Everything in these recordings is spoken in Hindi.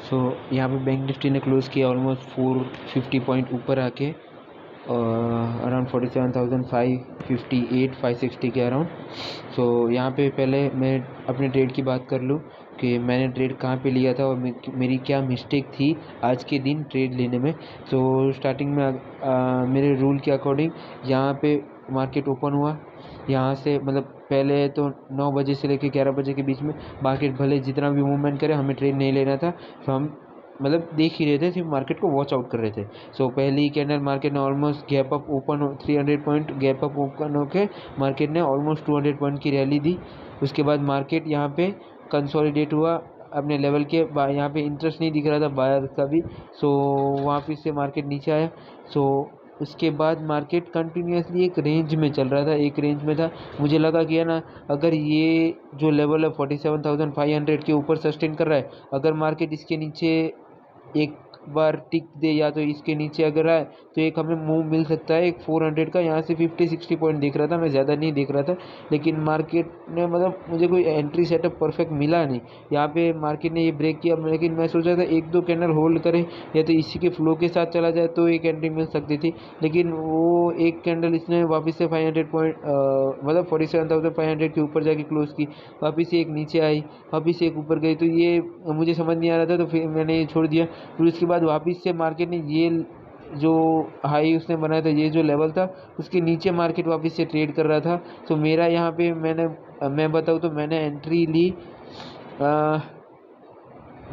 सो यहाँ पे बैंक निफ्टी ने क्लोज़ किया ऑलमोस्ट 450 पॉइंट ऊपर आके अराउंड 47,558 560 के अराउंड। सो यहाँ पे पहले मैं अपने ट्रेड की बात कर लूँ कि मैंने ट्रेड कहाँ पे लिया था और मेरी क्या मिस्टेक थी आज के दिन ट्रेड लेने में। सो स्टार्टिंग में मेरे रूल के अकॉर्डिंग यहाँ पे मार्केट ओपन हुआ, यहाँ से मतलब पहले तो 9 बजे से लेकर 11 बजे के बीच में मार्केट भले जितना भी मूवमेंट करे हमें ट्रेड नहीं लेना था। तो हम मतलब देख ही रहे थे, सिर्फ मार्केट को वॉच आउट कर रहे थे। सो पहली कैंडल मार्केट ने almost gap up open 300 point gap up open होके मार्केट ने ऑलमोस्ट 200 पॉइंट की रैली दी। उसके बाद मार्केट यहाँ पे कंसोलिडेट हुआ अपने लेवल के, यहाँ पे इंटरेस्ट नहीं दिख रहा था बायर का भी। सो वापस से मार्केट नीचे आया। सो उसके बाद मार्केट कंटिन्यूसली एक रेंज में चल रहा था, एक रेंज में था। मुझे लगा कि है ना, अगर ये जो लेवल है 47,500 के ऊपर सस्टेन कर रहा है, अगर मार्केट इसके नीचे एक बार टिक दे या तो इसके नीचे अगर आए तो एक हमें मूव मिल सकता है एक 400 का। यहाँ से 50-60 पॉइंट देख रहा था, मैं ज़्यादा नहीं देख रहा था, लेकिन मार्केट ने मतलब मुझे कोई एंट्री सेटअप परफेक्ट मिला नहीं। यहाँ पे मार्केट ने ये ब्रेक किया, लेकिन मैं सोचा था एक दो कैंडल होल्ड करे या तो इसी के फ्लो के साथ चला जाए तो एक एंट्री मिल सकती थी, लेकिन वो एक कैंडल इसने वापस से 500 पॉइंट मतलब 47,500 के ऊपर जाके क्लोज की, वापस से एक नीचे आई, वापस से एक ऊपर गई। तो ये मुझे समझ नहीं आ रहा था, तो फिर मैंने ये छोड़ दिया। फिर उसके बाद वापस से मार्केट ने ये जो हाई उसने बनाया था, ये जो लेवल था उसके नीचे मार्केट वापस से ट्रेड कर रहा था। तो मेरा यहाँ पे मैं बताऊँ तो मैंने एंट्री ली,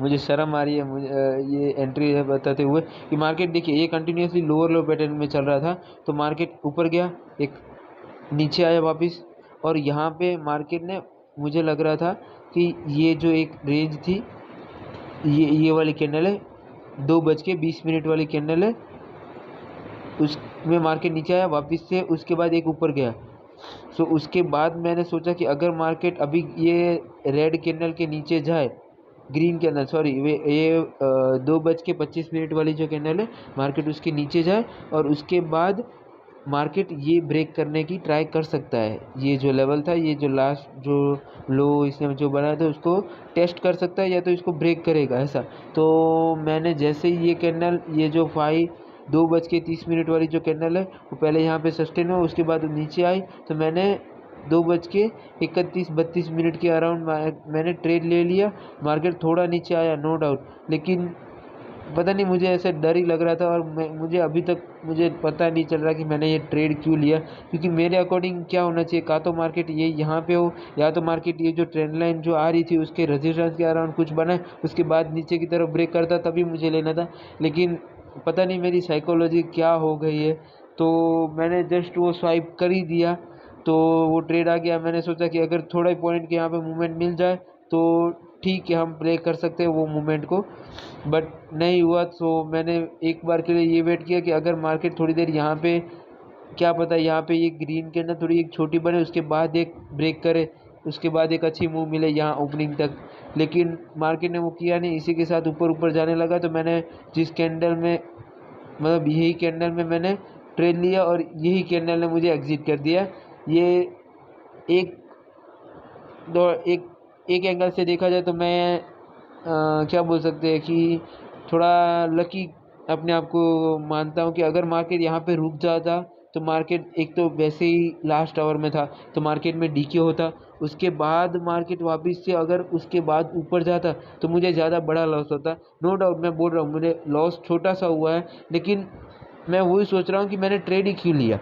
मुझे शर्म आ रही है मुझे ये एंट्री बताते हुए कि मार्केट देखिए ये कंटिन्यूसली लोअर लो पैटर्न में चल रहा था। तो मार्केट ऊपर गया, एक नीचे आया वापस, और यहाँ पे मार्केट ने मुझे लग रहा था कि ये जो एक रेंज थी, ये वाली कैंडल है 2:20 वाली कैंडल है, उसमें मार्केट नीचे आया वापस से, उसके बाद एक ऊपर गया। सो उसके बाद मैंने सोचा कि अगर मार्केट अभी ये रेड कैंडल के नीचे जाए, ग्रीन कैंडल सॉरी ये 2:25 वाली जो कैंडल है, मार्केट उसके नीचे जाए और उसके बाद मार्केट ये ब्रेक करने की ट्राई कर सकता है। ये जो लेवल था, ये जो लास्ट जो लो इसने जो बनाया था उसको टेस्ट कर सकता है या तो इसको ब्रेक करेगा ऐसा। तो मैंने जैसे ही ये कैंडल ये जो 2:30 वाली जो कैंडल है वो पहले यहाँ पे सस्टेन हुआ, उसके बाद नीचे आई, तो मैंने 2:31-32 के अराउंड मैंने ट्रेड ले लिया। मार्केट थोड़ा नीचे आया नो डाउट, लेकिन पता नहीं मुझे ऐसे डर ही लग रहा था, और मुझे अभी तक मुझे पता नहीं चल रहा कि मैंने ये ट्रेड क्यों लिया। क्योंकि मेरे अकॉर्डिंग क्या होना चाहिए, का तो मार्केट ये यहाँ पे हो, या तो मार्केट ये जो ट्रेंड लाइन जो आ रही थी उसके रेजिस्टेंस के अराउंड कुछ बनाए, उसके बाद नीचे की तरफ ब्रेक करता, तभी मुझे लेना था। लेकिन पता नहीं मेरी साइकोलॉजी क्या हो गई है, तो मैंने जस्ट वो स्वाइप कर ही दिया, तो वो ट्रेड आ गया। मैंने सोचा कि अगर थोड़ा ही पॉइंट के यहाँ पे मूवमेंट मिल जाए तो ठीक है, हम प्ले कर सकते हैं वो मूवमेंट को, बट नहीं हुआ। तो मैंने एक बार के लिए ये वेट किया कि अगर मार्केट थोड़ी देर यहाँ पे, क्या पता यहाँ पे ये ग्रीन के अंदर थोड़ी एक छोटी बने, उसके बाद एक ब्रेक करे, उसके बाद एक अच्छी मूव मिले यहाँ ओपनिंग तक, लेकिन मार्केट ने वो किया नहीं, इसी के साथ ऊपर ऊपर जाने लगा। तो मैंने जिस कैंडल में मतलब यही कैंडल में मैंने ट्रेड लिया और यही कैंडल ने मुझे एग्जिट कर दिया। ये एक दो एक एंगल से देखा जाए तो मैं क्या बोल सकते हैं कि थोड़ा लकी अपने आप को मानता हूँ कि अगर मार्केट यहाँ पे रुक जाता तो मार्केट एक तो वैसे ही लास्ट आवर में था तो मार्केट में डीके होता, उसके बाद मार्केट वापस से अगर उसके बाद ऊपर जाता तो मुझे ज़्यादा बड़ा लॉस होता। नो डाउट मैं बोल रहा हूँ मुझे लॉस छोटा सा हुआ है, लेकिन मैं वही सोच रहा हूँ कि मैंने ट्रेड ही क्यों लिया।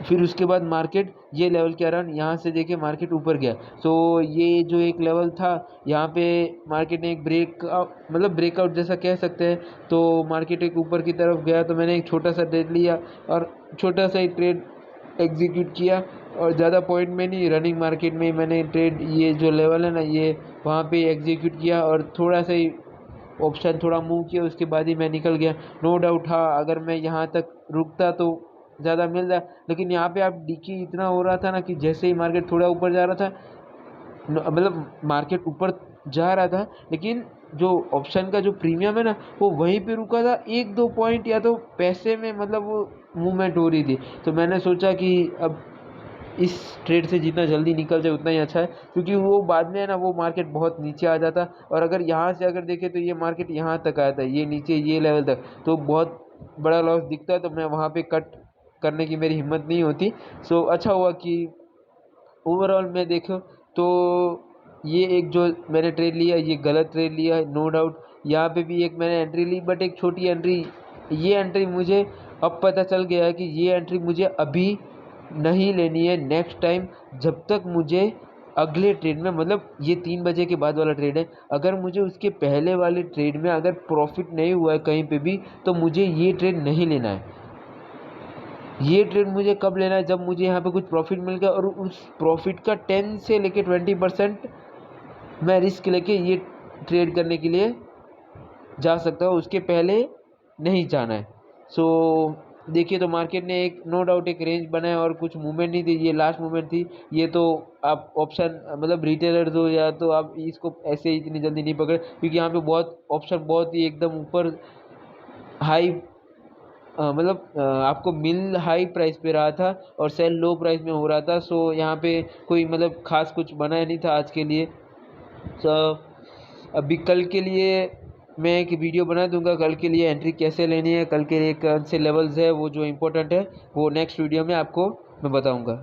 फिर उसके बाद मार्केट ये लेवल के अराउंड यहाँ से देखिए मार्केट ऊपर गया। सो ये जो एक लेवल था यहाँ पे मार्केट ने एक मतलब ब्रेकआउट जैसा कह सकते हैं, तो मार्केट एक ऊपर की तरफ गया, तो मैंने एक छोटा सा ट्रेड लिया और छोटा सा ही ट्रेड एग्जीक्यूट किया, और ज़्यादा पॉइंट में नहीं, रनिंग मार्केट में ही मैंने ट्रेड ये जो लेवल है ना ये वहाँ पे एग्जीक्यूट किया और थोड़ा सा ही ऑप्शन थोड़ा मूव किया, उसके बाद ही मैं निकल गया। नो डाउट हाँ, अगर मैं यहाँ तक रुकता तो ज़्यादा मिल जाए, लेकिन यहाँ पे आप डीके इतना हो रहा था ना कि जैसे ही मार्केट थोड़ा ऊपर जा रहा था, मतलब मार्केट ऊपर जा रहा था, लेकिन जो ऑप्शन का जो प्रीमियम है ना वो वहीं पे रुका था, 1-2 पॉइंट या तो पैसे में मतलब वो मूवमेंट हो रही थी। तो मैंने सोचा कि अब इस ट्रेड से जितना जल्दी निकल जाए उतना ही अच्छा है, क्योंकि वो बाद में है ना वो मार्केट बहुत नीचे आ जाता, और अगर यहाँ से अगर देखें तो ये मार्केट यहाँ तक आया था, ये नीचे ये लेवल तक, तो बहुत बड़ा लॉस दिखता है, तो मैं वहाँ पे कट करने की मेरी हिम्मत नहीं होती। सो अच्छा हुआ कि ओवरऑल मैं देखो तो ये एक जो मैंने ट्रेड लिया ये गलत ट्रेड लिया है, नो डाउट। यहाँ पे भी एक मैंने एंट्री ली, बट एक छोटी एंट्री, ये एंट्री मुझे अब पता चल गया है कि ये एंट्री मुझे अभी नहीं लेनी है, नेक्स्ट टाइम, जब तक मुझे अगले ट्रेड में, मतलब ये 3 बजे के बाद वाला ट्रेड है, अगर मुझे उसके पहले वाले ट्रेड में अगर प्रॉफिट नहीं हुआ है कहीं पे भी, तो मुझे ये ट्रेड नहीं लेना है। ये ट्रेड मुझे कब लेना है, जब मुझे यहाँ पे कुछ प्रॉफिट मिल गया और उस प्रॉफिट का 10 से लेके 20% मैं रिस्क लेके ये ट्रेड करने के लिए जा सकता हूँ, उसके पहले नहीं जाना है। सो देखिए, तो मार्केट ने एक नो डाउट एक रेंज बनाया और कुछ मूवमेंट नहीं थी, ये लास्ट मूवमेंट थी। ये तो आप ऑप्शन मतलब रिटेलर हो या तो आप इसको ऐसे इतनी जल्दी नहीं पकड़े, क्योंकि यहाँ पे बहुत ऑप्शन बहुत ही एकदम ऊपर हाई, मतलब आपको मिल हाई प्राइस पे रहा था और सेल लो प्राइस में हो रहा था। सो यहाँ पे कोई मतलब खास कुछ बनाया नहीं था आज के लिए। सो अभी कल के लिए मैं एक वीडियो बना दूंगा, कल के लिए एंट्री कैसे लेनी है, कल के लिए कौन से लेवल्स है वो जो इम्पोर्टेंट है, वो नेक्स्ट वीडियो में आपको मैं बताऊंगा।